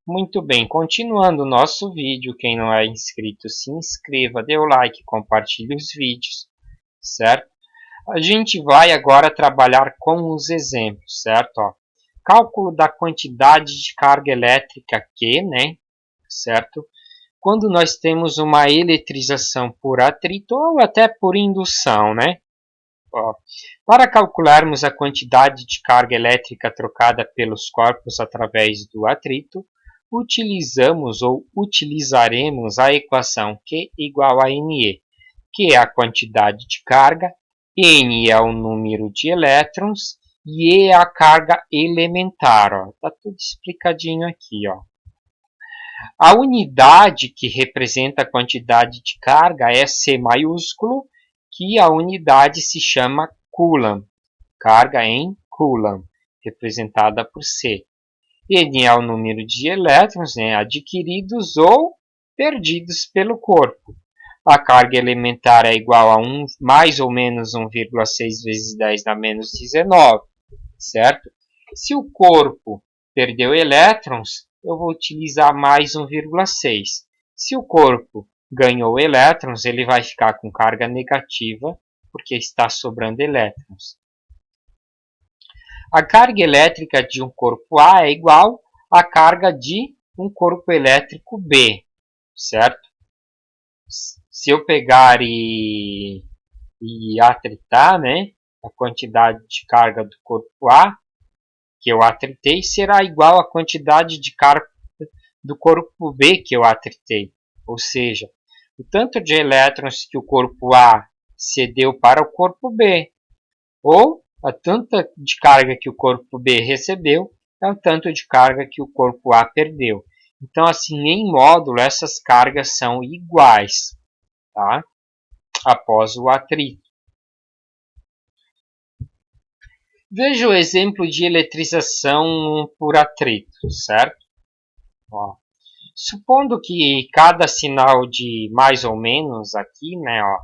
Muito bem, continuando o nosso vídeo, quem não é inscrito, se inscreva, dê o like, compartilhe os vídeos, certo? A gente vai agora trabalhar com os exemplos, certo? Ó, cálculo da quantidade de carga elétrica Q, né? Certo? Quando nós temos uma eletrização por atrito ou até por indução, né? Ó, para calcularmos a quantidade de carga elétrica trocada pelos corpos através do atrito, utilizamos ou utilizaremos a equação Q igual a NE, que é a quantidade de carga, N é o número de elétrons e E é a carga elementar. Está tudo explicadinho aqui. Ó. A unidade que representa a quantidade de carga é C maiúsculo, que a unidade se chama Coulomb, carga em Coulomb, representada por C. N é o número de elétrons, né, adquiridos ou perdidos pelo corpo. A carga elementar é igual a mais ou menos 1,6 vezes 10 na menos 19, certo? Se o corpo perdeu elétrons, eu vou utilizar mais 1,6. Se o corpo ganhou elétrons, ele vai ficar com carga negativa, porque está sobrando elétrons. A carga elétrica de um corpo A é igual à carga de um corpo elétrico B, certo? Se eu pegar e atritar, né, a quantidade de carga do corpo A, que eu atritei, será igual à quantidade de carga do corpo B que eu atritei. Ou seja, o tanto de elétrons que o corpo A cedeu para o corpo B, ou a tanta de carga que o corpo B recebeu, é o tanto de carga que o corpo A perdeu. Então, assim, em módulo, essas cargas são iguais, tá? Após o atrito. Veja o exemplo de eletrização por atrito, certo? Ó. Supondo que cada sinal de mais ou menos aqui, né, ó,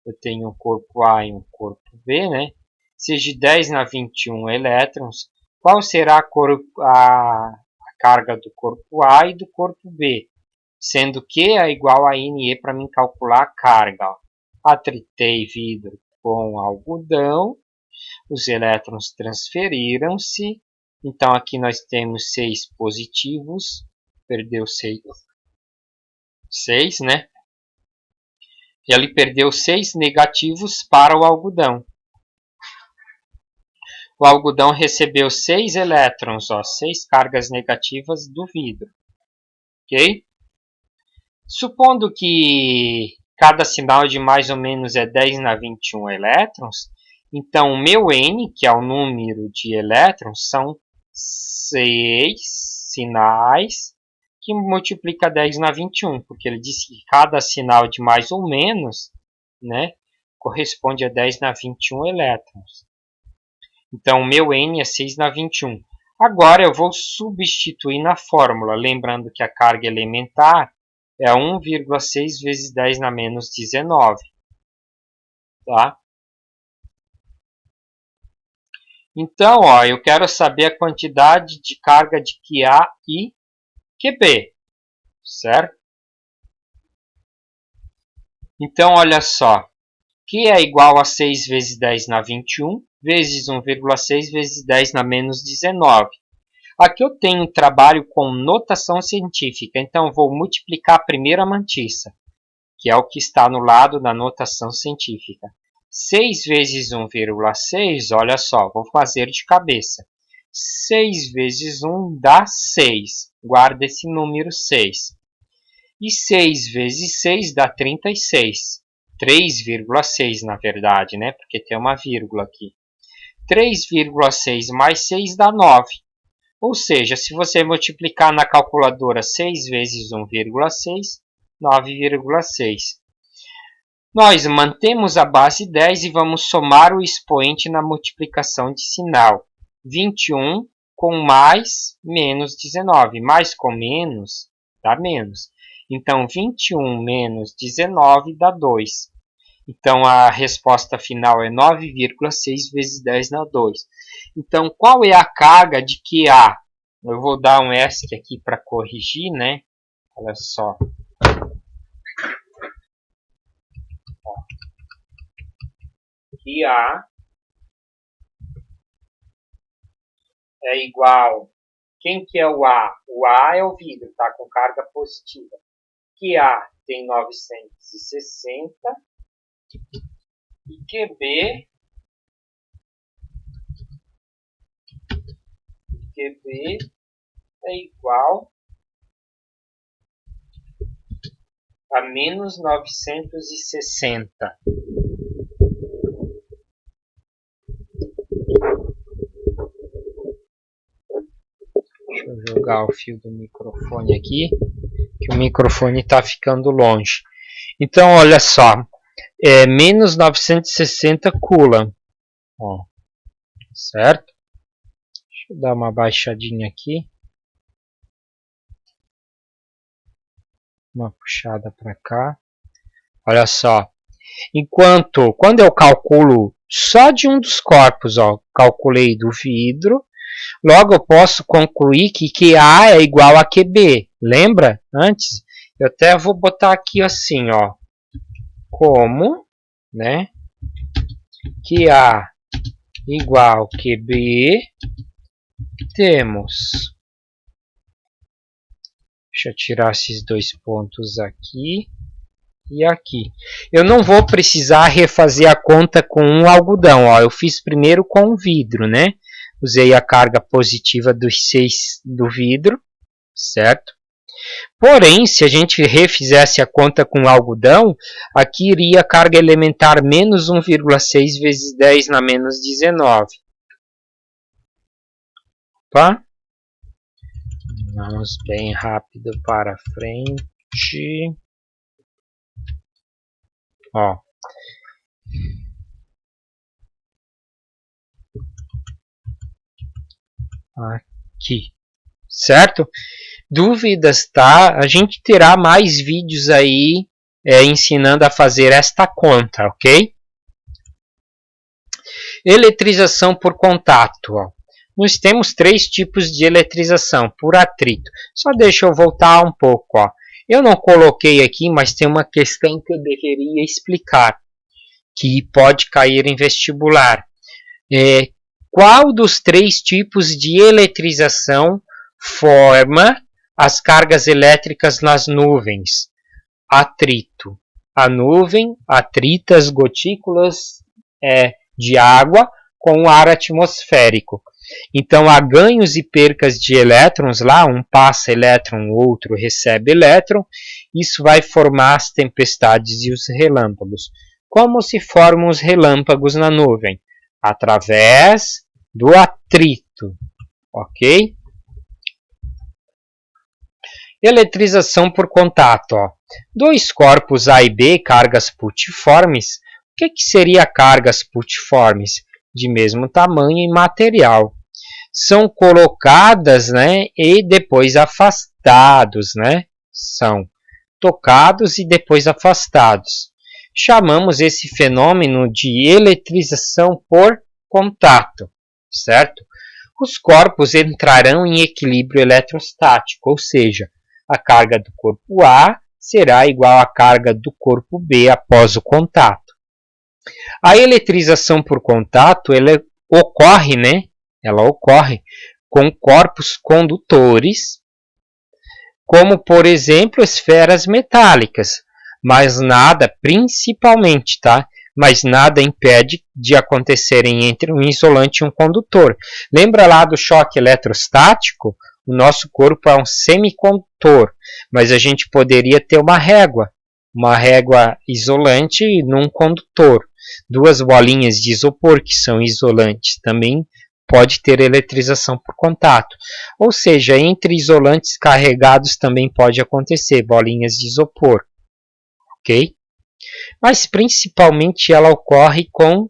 eu tenho um corpo A e um corpo B, né, seja de 10 na 21 elétrons, qual será a carga do corpo A e do corpo B? Sendo que é igual a NE para mim calcular a carga. Ó. Atritei vidro com algodão, os elétrons transferiram-se, então aqui nós temos 6 positivos, perdeu 6, né? E ele perdeu 6 negativos para o algodão. O algodão recebeu 6 elétrons, ó, 6 cargas negativas do vidro. Ok? Supondo que cada sinal de mais ou menos é 10 na 21 elétrons, então o meu N, que é o número de elétrons, são 6 sinais que multiplica 10 na 21, porque ele disse que cada sinal de mais ou menos, né, corresponde a 10 na 21 elétrons. Então, o meu N é 6 na 21. Agora, eu vou substituir na fórmula, lembrando que a carga elementar é 1,6 vezes 10 na menos 19. Tá? Então, ó, eu quero saber a quantidade de carga de QA e QB, certo? Então, olha só, Q é igual a 6 vezes 10 na 21, vezes 1,6 vezes 10 na menos 19. Aqui eu tenho um trabalho com notação científica, então vou multiplicar a primeira mantissa, que é o que está no lado da notação científica. 6 vezes 1,6, olha só, vou fazer de cabeça. 6 vezes 1 dá 6, guarda esse número 6. E 6 vezes 6 dá 36. 3,6 na verdade, né? Porque tem uma vírgula aqui. 3,6 mais 6 dá 9. Ou seja, se você multiplicar na calculadora 6 vezes 1,6, 9,6. Nós mantemos a base 10 e vamos somar o expoente na multiplicação de sinal. 21 com mais, menos 19. Mais com menos, dá menos. Então, 21 menos 19 dá 2. Então, a resposta final é 9,6 vezes 10 na 2. Então, qual é a carga de QA? Eu vou dar um ESC aqui para corrigir, né? Olha só. Que A é igual... Quem que é o A? O A é o vidro, tá? Com carga positiva. Que A tem 960 e QB é igual a menos 960. Deixa eu jogar o fio do microfone aqui, que o microfone está ficando longe. Então, olha só, menos 960 Coulomb, ó, certo? Deixa eu dar uma baixadinha aqui, uma puxada para cá. Olha só, quando eu calculo só de um dos corpos, ó, calculei do vidro, logo eu posso concluir que QA é igual a QB. Lembra? Antes, eu até vou botar aqui assim, ó, como, né, QA igual a QB, temos, deixa eu tirar esses dois pontos aqui e aqui. Eu não vou precisar refazer a conta com um algodão, ó, eu fiz primeiro com o vidro, né? Usei a carga positiva dos 6 do vidro, certo? Porém, se a gente refizesse a conta com algodão, aqui iria a carga elementar menos 1,6 vezes 10 na menos 19. Opa. Vamos bem rápido para frente. Ó. Aqui, certo? Dúvidas, tá? A gente terá mais vídeos aí ensinando a fazer esta conta, ok? Eletrização por contato, ó. Nós temos 3 tipos de eletrização por atrito. Só deixa eu voltar um pouco, ó. Eu não coloquei aqui, mas tem uma questão que eu deveria explicar, que pode cair em vestibular. Qual dos 3 tipos de eletrização forma as cargas elétricas nas nuvens? Atrito. A nuvem atrita as gotículas de água com o ar atmosférico. Então, há ganhos e percas de elétrons lá, um passa elétron, o outro recebe elétron. Isso vai formar as tempestades e os relâmpagos. Como se formam os relâmpagos na nuvem? Através do atrito, ok? Eletrização por contato, ó. 2 corpos A e B, cargas putiformes. O que seria cargas putiformes? De mesmo tamanho e material. São colocadas, né, e depois afastados, né? São tocados e depois afastados. Chamamos esse fenômeno de eletrização por contato, certo? Os corpos entrarão em equilíbrio eletrostático, ou seja, a carga do corpo A será igual à carga do corpo B após o contato. A eletrização por contato ela ocorre, né? Ela ocorre com corpos condutores, como por exemplo esferas metálicas, mas nada, principalmente, tá? Mas nada impede de acontecerem entre um isolante e um condutor. Lembra lá do choque eletrostático? O nosso corpo é um semicondutor, mas a gente poderia ter uma régua isolante num condutor. 2 bolinhas de isopor que são isolantes também pode ter eletrização por contato. Ou seja, entre isolantes carregados também pode acontecer bolinhas de isopor. Ok? Mas principalmente ela ocorre com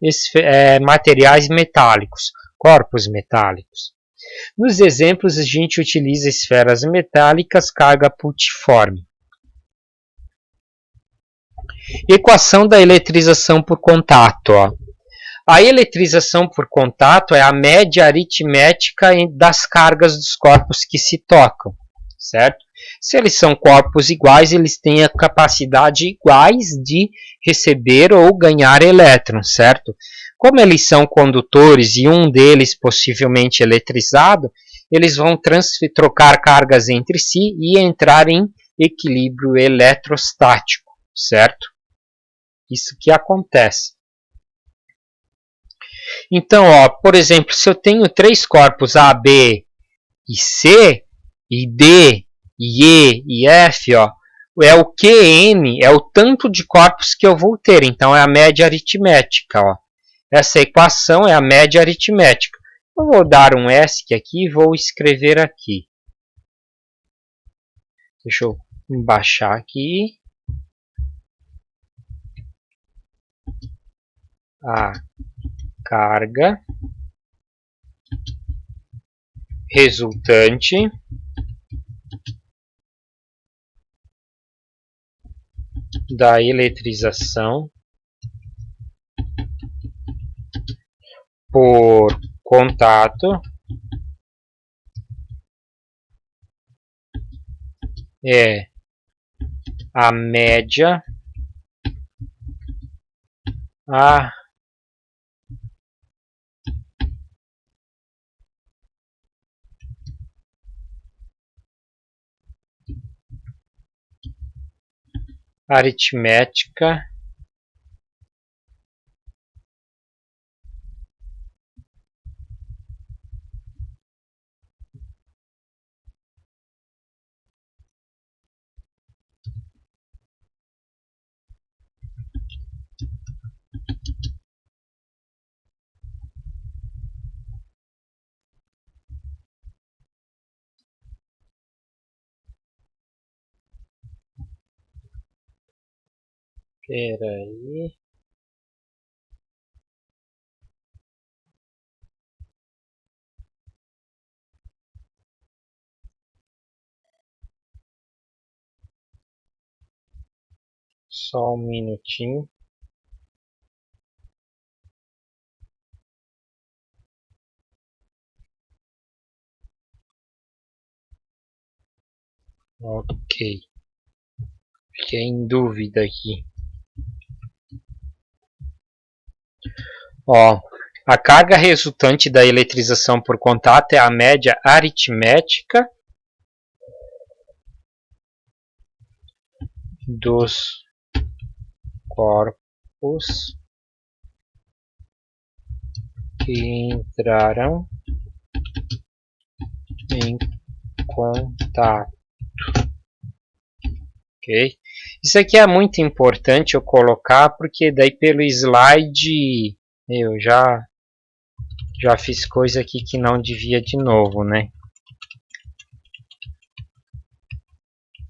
materiais metálicos, corpos metálicos. Nos exemplos a gente utiliza esferas metálicas, carga putiforme. Equação da eletrização por contato. Ó. A eletrização por contato é a média aritmética das cargas dos corpos que se tocam, certo? Se eles são corpos iguais, eles têm a capacidade iguais de receber ou ganhar elétrons, certo? Como eles são condutores e um deles possivelmente eletrizado, eles vão trocar cargas entre si e entrar em equilíbrio eletrostático, certo? Isso que acontece. Então, ó, por exemplo, se eu tenho três corpos A, B e C, e D, e E e F, ó, é o QN, é o tanto de corpos que eu vou ter. Então, é a média aritmética. Ó. Essa equação é a média aritmética. Eu vou dar um ESC aqui e vou escrever aqui. Deixa eu baixar aqui. A carga resultante da eletrização por contato é a média aritmética Peraí. Só um minutinho. Ok. Fiquei em dúvida aqui. Ó, a carga resultante da eletrização por contato é a média aritmética dos corpos que entraram em contato. Ok? Isso aqui é muito importante eu colocar, porque daí pelo slide eu já fiz coisa aqui que não devia de novo, né?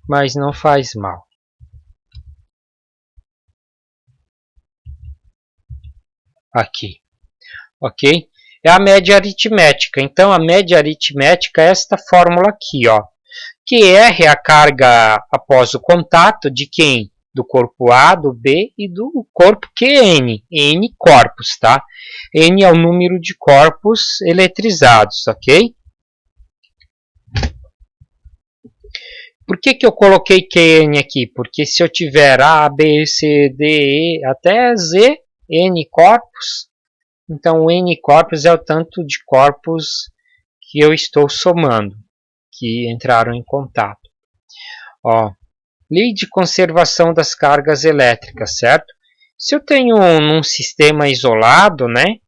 Mas não faz mal. Aqui, ok? É a média aritmética. Então, a média aritmética é esta fórmula aqui, ó. QR é a carga após o contato de quem? Do corpo A, do B e do corpo QN. N corpos, tá? N é o número de corpos eletrizados, ok? Por que eu coloquei QN aqui? Porque se eu tiver A, B, C, D, E até Z, N corpos, então N corpos é o tanto de corpos que eu estou somando, que entraram em contato. Ó, lei de conservação das cargas elétricas, certo? Se eu tenho num sistema isolado, né,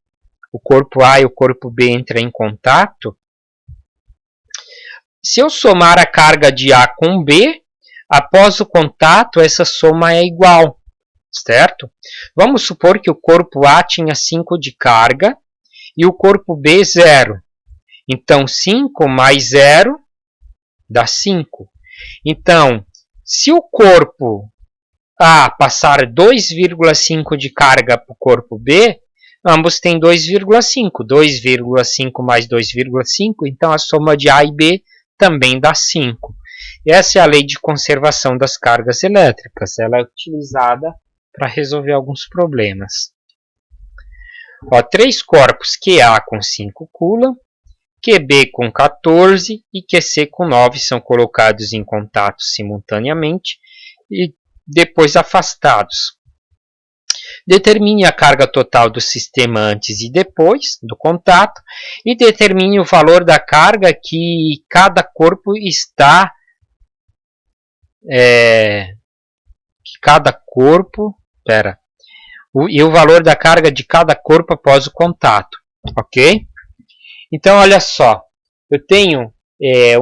o corpo A e o corpo B entram em contato, se eu somar a carga de A com B, após o contato, essa soma é igual, certo? Vamos supor que o corpo A tinha 5 de carga e o corpo B 0. Então, 5 mais 0 dá 5. Então, se o corpo A passar 2,5 de carga para o corpo B, ambos têm 2,5. 2,5 mais 2,5, então a soma de A e B também dá 5. Essa é a lei de conservação das cargas elétricas. Ela é utilizada para resolver alguns problemas. Ó, 3 corpos QA com 5 Coulomb, QB com 14 e QC com 9 são colocados em contato simultaneamente e depois afastados. Determine a carga total do sistema antes e depois do contato e determine o valor da carga que cada corpo está e o valor da carga de cada corpo após o contato, ok? Então, olha só, eu tenho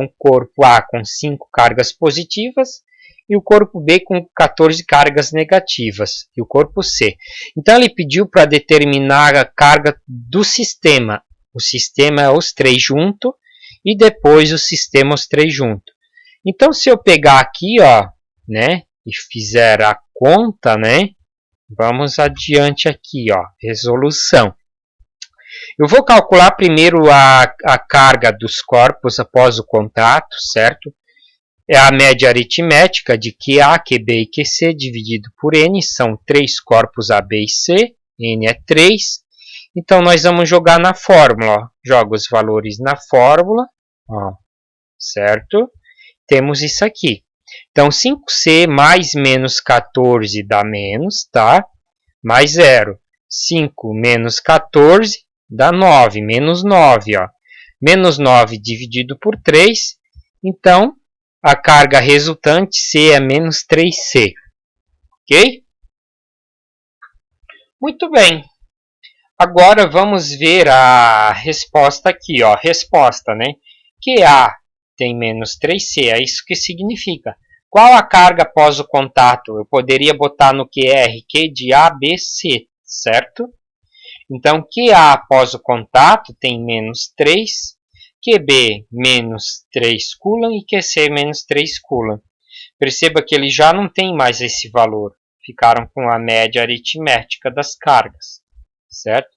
um corpo A com 5 cargas positivas e o corpo B com 14 cargas negativas, e o corpo C. Então, ele pediu para determinar a carga do sistema. O sistema é os 3 juntos e depois o sistema os 3 juntos. Então, se eu pegar aqui, ó, né, e fizer a conta, né, vamos adiante aqui, ó, resolução. Eu vou calcular primeiro a carga dos corpos após o contato, certo? É a média aritmética de QA, QB e QC dividido por N, são 3 corpos A, B e C, N é 3. Então, nós vamos jogar na fórmula, ó. Joga os valores na fórmula, ó, certo? Temos isso aqui. Então, 5C mais menos 14 dá menos, tá? Mais 0. 5 menos 14 dá 9, menos 9, ó. Menos 9 dividido por 3, então a carga resultante C é menos 3C. Ok? Muito bem. Agora vamos ver a resposta aqui, ó. Resposta, né? QA tem menos 3C, é isso que significa. Qual a carga após o contato? Eu poderia botar no QR Q de A, B, C, certo? Então, QA após o contato tem menos 3, QB menos 3 Coulomb e QC menos 3 Coulomb. Perceba que ele já não tem mais esse valor. Ficaram com a média aritmética das cargas, certo?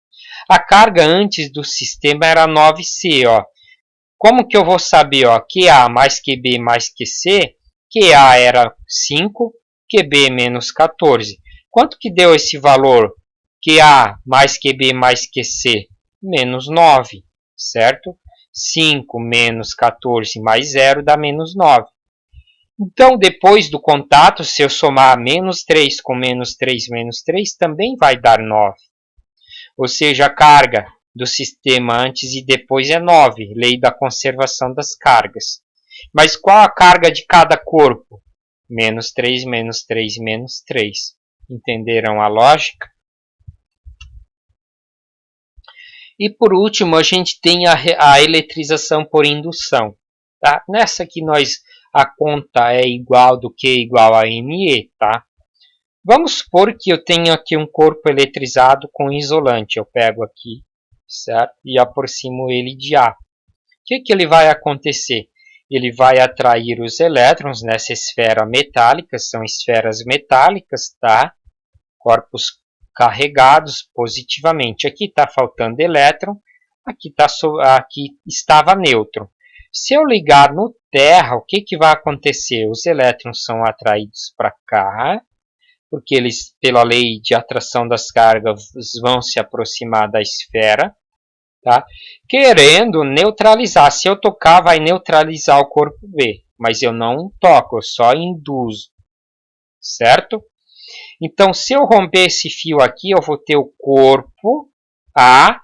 A carga antes do sistema era 9C, ó. Como que eu vou saber, ó, QA mais QB mais QC? QA era 5, QB menos 14. Quanto que deu esse valor? QA mais QB mais QC? Menos 9, certo? 5 menos 14 mais 0 dá menos 9. Então, depois do contato, se eu somar menos 3 com menos 3 menos 3, também vai dar 9. Ou seja, a carga do sistema antes e depois é 9, lei da conservação das cargas. Mas qual a carga de cada corpo? Menos 3, menos 3, menos 3. Entenderam a lógica? E por último, a gente tem a eletrização por indução. Tá? Nessa aqui a conta é igual do Q igual a ME. Tá? Vamos supor que eu tenho aqui um corpo eletrizado com isolante. Eu pego aqui, certo? E aproximo ele de A. O que ele vai acontecer? Ele vai atrair os elétrons nessa esfera metálica, são esferas metálicas, tá? Corpos carregados positivamente. Aqui está faltando elétron, aqui estava nêutron. Se eu ligar no terra, o que vai acontecer? Os elétrons são atraídos para cá, porque eles, pela lei de atração das cargas, vão se aproximar da esfera, tá? Querendo neutralizar. Se eu tocar, vai neutralizar o corpo B, mas eu não toco, eu só induzo, certo? Então, se eu romper esse fio aqui, eu vou ter o corpo A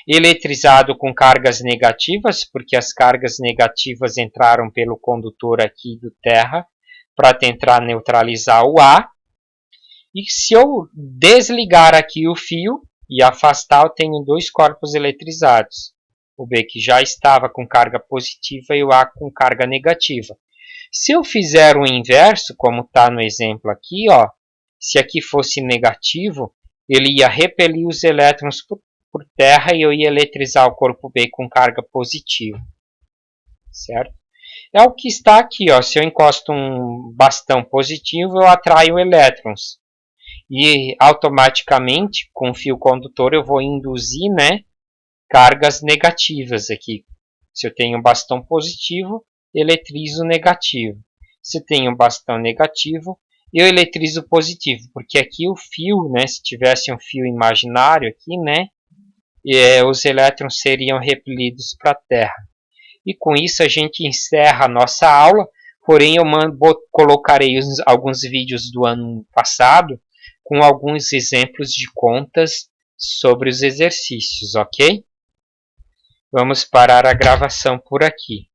eletrizado com cargas negativas, porque as cargas negativas entraram pelo condutor aqui do terra para tentar neutralizar o A. E se eu desligar aqui o fio e afastar, eu tenho 2 corpos eletrizados. O B que já estava com carga positiva e o A com carga negativa. Se eu fizer o inverso, como está no exemplo aqui, ó, se aqui fosse negativo, ele ia repelir os elétrons por terra e eu ia eletrizar o corpo B com carga positiva. Certo? É o que está aqui. Ó. Se eu encosto um bastão positivo, eu atraio elétrons. E automaticamente, com o fio condutor, eu vou induzir, né, cargas negativas aqui. Se eu tenho um bastão positivo, eletrizo negativo. Se eu tenho um bastão negativo, eu eletrizo positivo, porque aqui o fio, né, se tivesse um fio imaginário aqui, né, os elétrons seriam repelidos para a Terra. E com isso a gente encerra a nossa aula, porém eu colocarei alguns vídeos do ano passado com alguns exemplos de contas sobre os exercícios, ok? Vamos parar a gravação por aqui.